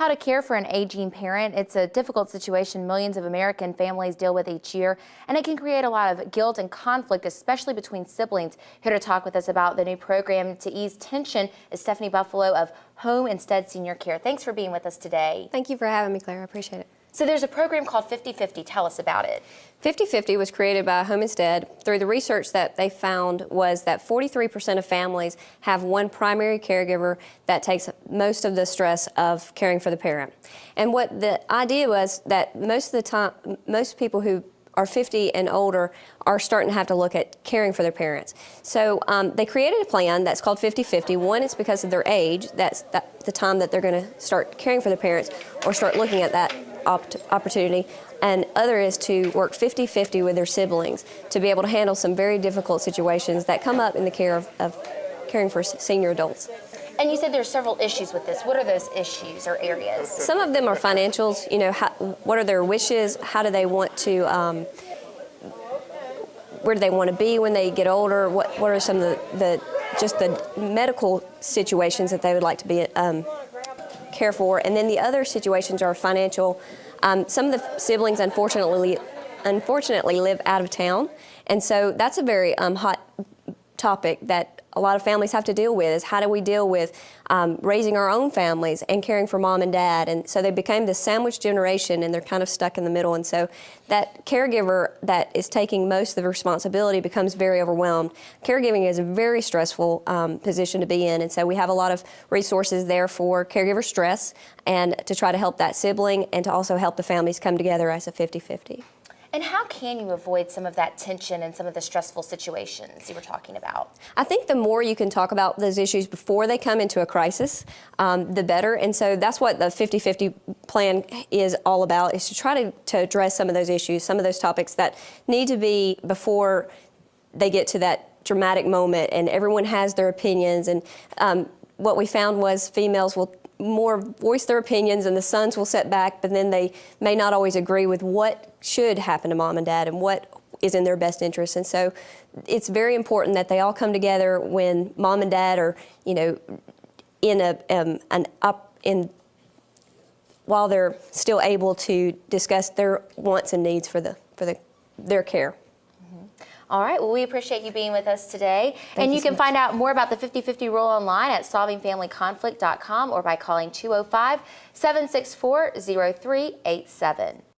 how to care for an aging parent. It's a difficult situation millions of American families deal with each year, and it can create a lot of guilt and conflict, especially between siblings. Here to talk with us about the new program to ease tension is Stephanie Buffalo of Home Instead Senior Care. Thanks for being with us today. Thank you for having me, Claire. I appreciate it. So there's a program called 50/50. Tell us about it. 50/50 was created by Home Instead. Through the research that they found was that 43% of families have one primary caregiver that takes most of the stress of caring for the parent. And what the idea was that most of the time, most people who are 50 and older are starting to have to look at caring for their parents. So they created a plan that's called 50/50. One is because of their age, that's the time that they're going to start caring for their parents or start looking at that opportunity, and other is to work 50/50 with their siblings to be able to handle some very difficult situations that come up in the care of caring for senior adults. And you said there's several issues with this. What are those issues or areas? Some of them are financials. You know, what are their wishes? How do they want to, where do they want to be when they get older? What are some of the medical situations that they would like to be care for? And then the other situations are financial. Some of the siblings unfortunately live out of town, and so that's a very hot topic that a lot of families have to deal with, is how do we deal with raising our own families and caring for mom and dad. And so they became this sandwich generation, and they're kind of stuck in the middle. And so that caregiver that is taking most of the responsibility becomes very overwhelmed. Caregiving is a very stressful position to be in, and so we have a lot of resources there for caregiver stress and to try to help that sibling and to also help the families come together as a 50/50. And how can you avoid some of that tension and some of the stressful situations you were talking about? I think the more you can talk about those issues before they come into a crisis, the better. And so that's what the 50/50 plan is all about, is to try to address some of those issues, some of those topics that need to be before they get to that dramatic moment and everyone has their opinions. And what we found was females will more voice their opinions and the sons will sit back, but then they may not always agree with what should happen to mom and dad and what is in their best interest. And so it's very important that they all come together when mom and dad are, you know, while they're still able to discuss their wants and needs for their care. All right, well, we appreciate you being with us today. And you can find out more about the 50/50 rule online at solvingfamilyconflict.com or by calling 205-764-0387.